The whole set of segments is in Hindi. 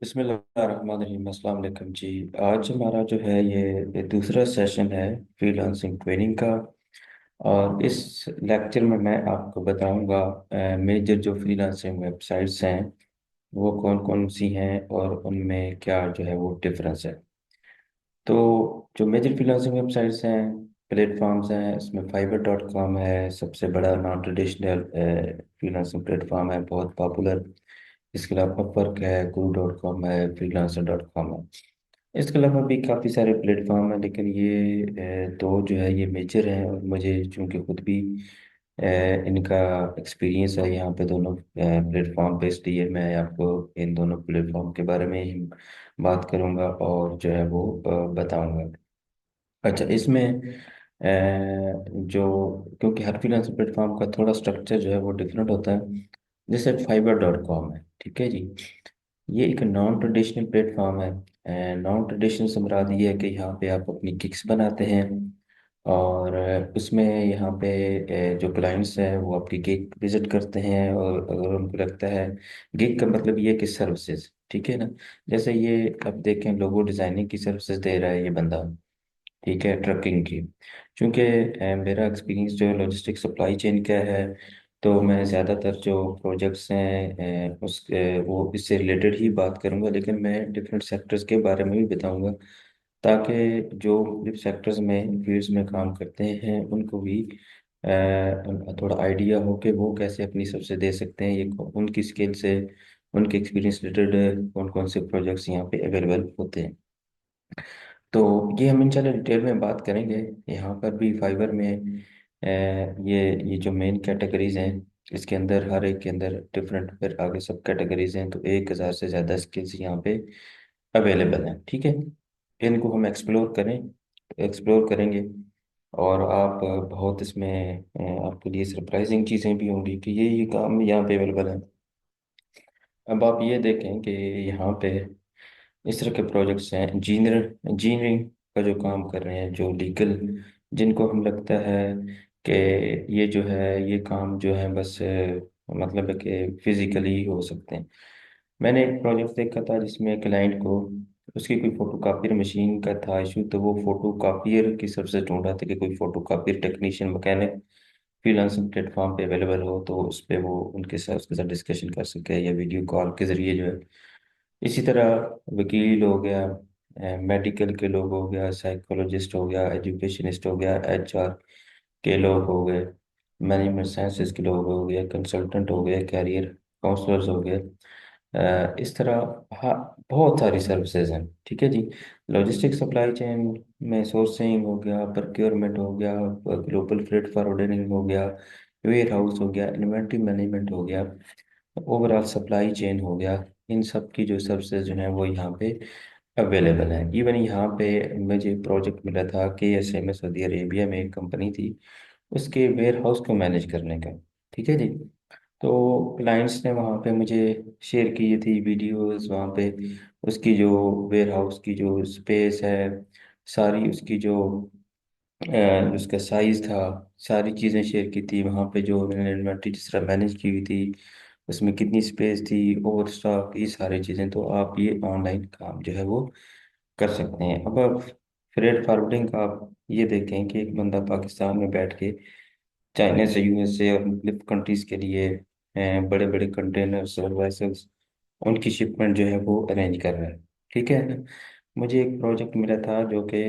बिस्मिल्लाहिर्रहमानिर्रहीम। अस्सलाम वालेकुम जी। आज हमारा जो है ये दूसरा सेशन है फ्रीलांसिंग ट्रेनिंग का। और इस लेक्चर में मैं आपको बताऊंगा मेजर जो फ्रीलांसिंग वेबसाइट्स हैं वो कौन कौन सी हैं और उनमें क्या जो है वो डिफरेंस है। तो जो मेजर फ्रीलांसिंग वेबसाइट्स हैं, प्लेटफॉर्म्स हैं, इसमें fiverr.com है, सबसे बड़ा नॉन ट्रेडिशनल फ्रीलांसिंग प्लेटफॉर्म है, बहुत पॉपुलर। इसके अलावा अपवर्क है, guru.com है, freelancer.com है। इसके अलावा भी काफ़ी सारे प्लेटफॉर्म हैं, लेकिन ये दो जो है ये मेजर हैं। और मुझे चूंकि खुद भी इनका एक्सपीरियंस है यहाँ पे दोनों प्लेटफॉर्म पे, इसलिए मैं आपको इन दोनों प्लेटफॉर्म के बारे में ही बात करूँगा और जो है वो बताऊँगा। अच्छा, इसमें जो क्योंकि हर फ्रीलांसर प्लेटफॉर्म का थोड़ा स्ट्रक्चर जो है वो डिफरेंट होता है। जैसे fiverr.com है, ठीक है जी। ये एक नॉन ट्रेडिशनल प्लेटफॉर्म है। नॉन ट्रेडिशनल से मुराद ये है कि यहाँ पे आप अपनी गिग्स बनाते हैं और उसमें यहाँ पे जो क्लाइंट्स हैं वो आपकी गिग विजिट करते हैं, और अगर उनको लगता है, गिग का मतलब ये है कि सर्विसेज, ठीक है ना। जैसे ये अब देखें, लोगो डिज़ाइनिंग की सर्विसेज दे रहा है ये बंदा, ठीक है, ट्रकिंग की। चूँकि मेरा एक्सपीरियंस जो लॉजिस्टिक सप्लाई चेन का है, तो मैं ज़्यादातर जो प्रोजेक्ट्स हैं वो इससे रिलेटेड ही बात करूँगा, लेकिन मैं डिफरेंट सेक्टर्स के बारे में भी बताऊँगा, ताकि जो मुख्तलिफ सेक्टर्स में फील्ड्स में काम करते हैं उनको भी थोड़ा आइडिया हो कि वो कैसे अपनी सबसे दे सकते हैं। ये उनकी स्किल से, उनके एक्सपीरियंस रिलेटेड कौन कौन से प्रोजेक्ट्स यहाँ पे अवेलेबल होते हैं। तो ये हम इंशाल्लाह डिटेल में बात करेंगे। यहाँ पर भी फाइबर में ये जो मेन कैटेगरीज हैं, इसके अंदर हर एक के अंदर डिफरेंट फिर आगे सब कैटेगरीज हैं, तो 1,000 से ज़्यादा स्किल्स यहाँ पे अवेलेबल हैं, ठीक है। इनको हम एक्सप्लोर करेंगे। और आप बहुत इसमें आपके लिए सरप्राइजिंग चीज़ें भी होंगी कि ये काम यहाँ पे अवेलेबल है। अब आप ये देखें कि यहाँ पे इस तरह के प्रोजेक्ट्स हैं, इंजीनियरिंग का जो काम कर रहे हैं, जो लीगल, जिनको हम लगता है कि ये जो है ये काम जो है बस मतलब है कि फिजिकली ही हो सकते हैं। मैंने एक प्रोजेक्ट देखा था जिसमें क्लाइंट को उसकी कोई फोटो कापियर मशीन का था इशू, तो वो फोटो कापियर की सबसे ढूंढ रहा था कि कोई photo copier technician mechanic freelancing platform पे अवेलेबल हो, तो उस पे वो उसके साथ डिस्कशन कर सके या वीडियो कॉल के जरिए जो है। इसी तरह वकील हो गया, मेडिकल के लोग हो गया, साइकोलॉजिस्ट हो गया, एजुकेशनिस्ट हो गया, एचआर के लोग हो गए, मैनेजमेंट साइंसेस के लोग हो गए, कंसल्टेंट हो गए, कैरियर काउंसलर्स हो गए। इस तरह हाँ, बहुत सारी सर्विसेज हैं, ठीक है जी। लॉजिस्टिक सप्लाई चेन में सोर्सिंग हो गया, प्रोक्योरमेंट हो गया, ग्लोबल फ्रेट फॉरवर्डिंग हो गया, वेयर हाउस हो गया, इन्वेंट्री मैनेजमेंट हो गया, ओवरऑल सप्लाई चेन हो गया। इन सब की जो सर्विसेज जो हैं वो यहाँ पे अवेलेबल हैं। इवन यहाँ पे मुझे प्रोजेक्ट मिला था KSA में, सऊदी अरेबिया में एक कंपनी थी, उसके वेयर हाउस को मैनेज करने का, ठीक है जी। तो क्लाइंट्स ने वहाँ पे मुझे शेयर की थी वीडियोस वहाँ पे, उसकी जो वेयर हाउस की जो स्पेस है, सारी उसकी जो उसका साइज था, सारी चीज़ें शेयर की थी वहाँ पे। जो उन्होंने इन्वेंट्री जिस तरह मैनेज की हुई थी, उसमें कितनी स्पेस थी, ओवर स्टॉक, ये सारी चीज़ें, तो आप ये ऑनलाइन काम जो है वो कर सकते हैं। अब आप फ्रेट फॉरवर्डिंग का आप ये देखें कि एक बंदा पाकिस्तान में बैठ के चाइना से USA और मुख्तलिफ कंट्रीज़ के लिए बड़े बड़े कंटेनर्स और वेसल्स, उनकी शिपमेंट जो है वो अरेंज कर रहा है, ठीक है ना। मुझे एक प्रोजेक्ट मिला था जो कि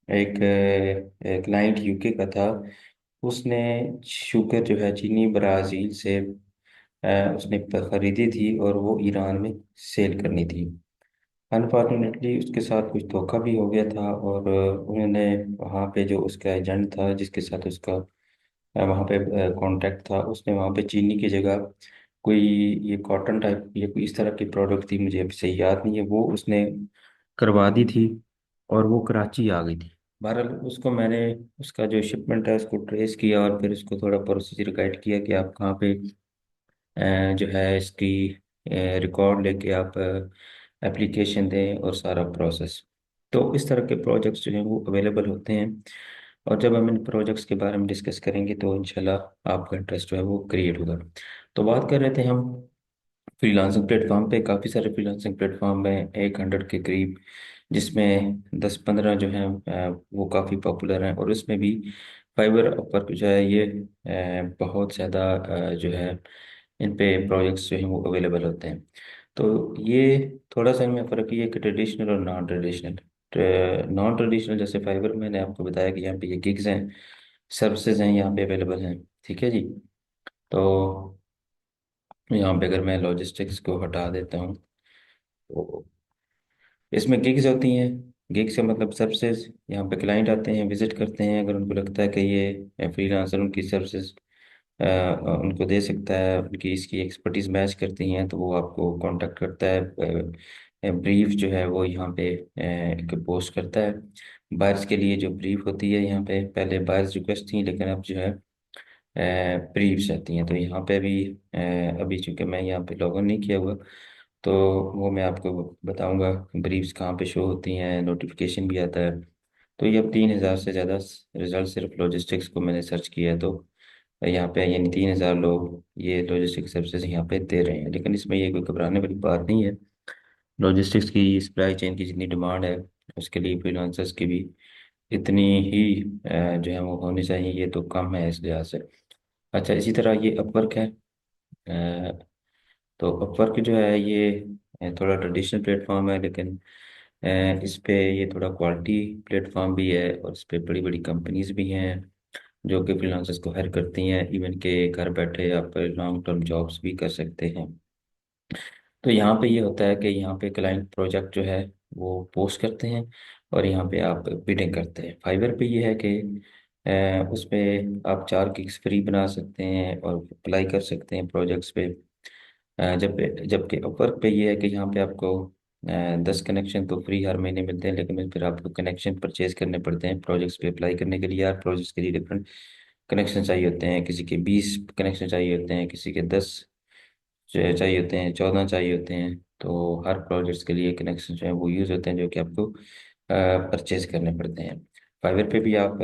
एक क्लाइंट UK का था। उसने शुगर जो है चीनी ब्राज़ील से उसने खरीदी थी और वो ईरान में सेल करनी थी। अनफॉर्चुनेटली उसके साथ कुछ धोखा भी हो गया था, और उन्होंने वहाँ पे जो उसका एजेंट था जिसके साथ उसका वहाँ पे कांटेक्ट था, उसने वहाँ पे चीनी की जगह कोई ये कॉटन टाइप या कोई इस तरह की प्रोडक्ट थी, मुझे अभी सही याद नहीं है, वो उसने करवा दी थी और वो कराची आ गई थी। बहरहाल उसको मैंने उसका जो शिपमेंट है उसको ट्रेस किया और फिर उसको थोड़ा प्रोसीजर गाइड किया कि आप कहाँ पे जो है इसकी रिकॉर्ड लेके आप एप्लीकेशन दें और सारा प्रोसेस। तो इस तरह के प्रोजेक्ट्स जो हैं वो अवेलेबल होते हैं। और जब हम इन प्रोजेक्ट्स के बारे में डिस्कस करेंगे तो इंशाल्लाह आपका इंटरेस्ट जो है वो क्रिएट होगा। तो बात कर रहे थे हम फ्रीलांसिंग प्लेटफॉर्म पे काफ़ी सारे फ्रीलांसिंग प्लेटफॉर्म हैं, 100 के करीब, जिसमें 10-15 जो हैं वो काफ़ी पॉपुलर हैं। और उसमें भी फाइवर अपवर्क जो है ये बहुत ज़्यादा जो है इन पे प्रोजेक्ट्स जो हैं वो अवेलेबल होते हैं। तो ये थोड़ा सा इनमें फ़र्क ये है कि ट्रेडिशनल और नॉन ट्रेडिशनल। नॉन ट्रेडिशनल जैसे फाइवर, मैंने आपको बताया कि यहाँ पे ये गिग्स हैं, सर्विसेज हैं यहाँ पे अवेलेबल हैं। ठीक है जी। तो यहाँ पे अगर मैं लॉजिस्टिक्स को हटा देता हूँ तो इसमें गिग्स होती हैं। गिग्स का मतलब सर्विसेज, यहाँ पे क्लाइंट आते हैं, विजिट करते हैं, अगर उनको लगता है कि ये फ्रीलांसर उनकी सर्विसेज उनको दे सकता है, उनकी इसकी एक्सपर्टीज मैच करती हैं, तो वो आपको कांटेक्ट करता है। ब्रीफ जो है वो यहाँ पे एक पोस्ट करता है। बायर्स के लिए जो ब्रीफ होती है यहाँ पे, पहले बायर्स रिक्वेस्ट थी, लेकिन अब जो है ब्रीफ्स आती हैं। तो यहाँ पे भी अभी चूंकि मैं यहाँ पे लॉग इन नहीं किया हुआ, तो वो मैं आपको बताऊंगा ब्रीफ्स कहाँ पे शो होती हैं, नोटिफिकेशन भी आता है। तो ये अब 3,000 से ज़्यादा रिजल्ट सिर्फ लॉजिस्टिक्स को मैंने सर्च किया है, तो यहाँ पे यानी 3,000 लोग ये लॉजिस्टिक सर्विसेज यहाँ पे दे रहे हैं। लेकिन इसमें ये कोई घबराने वाली बात नहीं है। लॉजिस्टिक्स की सप्लाई चेन की जितनी डिमांड है, उसके लिए फ्रीलांसर्स की भी इतनी ही जो है वो होनी चाहिए, ये तो कम है इस लिहाज से। अच्छा, इसी तरह ये अपवर्क है। अ, तो अपवर्क जो है ये थोड़ा ट्रेडिशनल प्लेटफॉर्म है, लेकिन इस पे ये थोड़ा क्वालिटी प्लेटफॉर्म भी है, और इस पे बड़ी बड़ी कंपनीज भी हैं जो कि फ्रीलांसर्स को हायर करती हैं। इवन के घर बैठे आप लॉन्ग टर्म जॉब्स भी कर सकते हैं। तो यहाँ पे ये होता है कि यहाँ पे क्लाइंट प्रोजेक्ट जो है वो पोस्ट करते हैं, और यहाँ पे आप बिडिंग करते हैं। फाइवर पे ये है कि उस पे आप 4 gigs फ्री बना सकते हैं और अप्लाई कर सकते हैं प्रोजेक्ट्स पे। जब जबकि अपवर्क पे ये है कि यहाँ पे आपको 10 कनेक्शन तो फ्री हर महीने मिलते हैं, लेकिन फिर आपको कनेक्शन परचेज करने पड़ते हैं प्रोजेक्ट्स पे अप्लाई करने के लिए। यार प्रोजेक्ट्स के लिए डिफरेंट कनेक्शन चाहिए होते हैं, किसी के 20 कनेक्शन चाहिए होते हैं, किसी के 10 चाहिए होते हैं, 14 चाहिए होते हैं। तो हर प्रोजेक्ट्स के लिए कनेक्शन जो है वो यूज़ होते हैं, जो कि आपको परचेज करने पड़ते हैं। फाइवर पे भी आप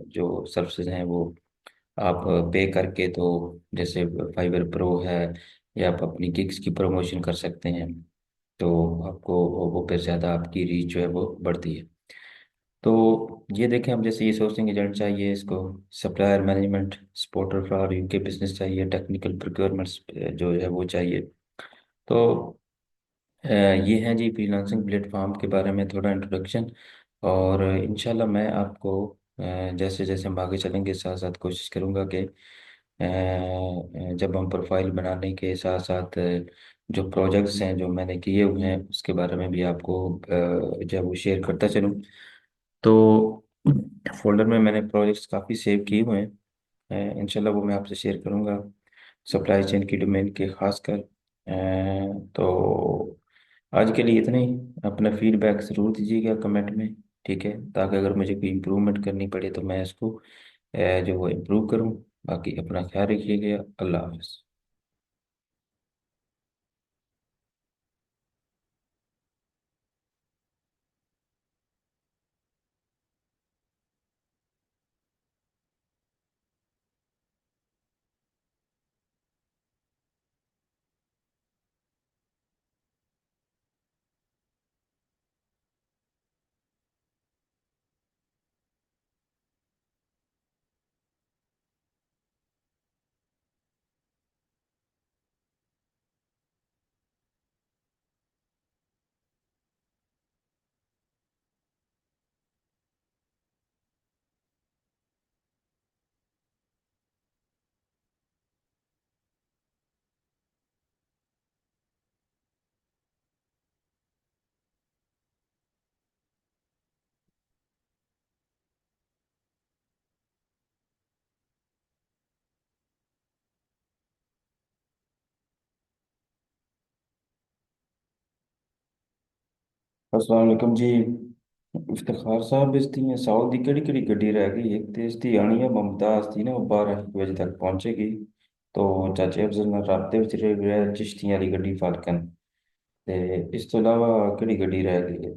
जो सर्विसेज हैं वो आप पे करके, तो जैसे फाइबर प्रो है, या आप अपनी गिग्स की प्रमोशन कर सकते हैं, तो आपको वो फिर ज़्यादा आपकी रीच जो है वो बढ़ती है। तो ये देखें, हम जैसे ये सोर्सिंग एजेंट चाहिए, इसको supplier management supporter for UK business चाहिए, टेक्निकल प्रोक्योरमेंट जो है वो चाहिए। तो ये हैं जी फ्रीलांसिंग प्लेटफॉर्म के बारे में थोड़ा इंट्रोडक्शन। और इंशाल्लाह मैं आपको जैसे जैसे हम आगे चलेंगे, साथ साथ कोशिश करूँगा कि जब हम प्रोफाइल बनाने के साथ साथ जो प्रोजेक्ट्स हैं जो मैंने किए हुए हैं उसके बारे में भी आपको जब वो शेयर करता चलूँ। तो फोल्डर में मैंने प्रोजेक्ट्स काफ़ी सेव किए हुए हैं, इंशाल्लाह वो मैं आपसे शेयर करूँगा, सप्लाई चेन की डोमेन के खासकर। तो आज के लिए इतना ही। अपना फीडबैक ज़रूर दीजिएगा कमेंट में, ठीक है, ताकि अगर मुझे कोई इम्प्रूवमेंट करनी पड़े तो मैं इसको जो वो इम्प्रूव करूँ। बाकी अपना ख्याल रखिएगा। अल्लाह हाफ़िज़। अस्सलाम वालेकुम जी। इफ्तिखार साहब बेचती हैं साउथ दी केड़ी केड़ी गड्डी रह गई? एक तेज दी आनी है, मुमताज थी ना, वो 12 बजे तक पहुंचेगी। तो चाचे अफजल नाल राबते ਵਿੱਚ ਰਿਹਾ चिश्तियां वाली गड्डी फाल्कन, ते इस तो अलावा केड़ी गड्डी रह गई है?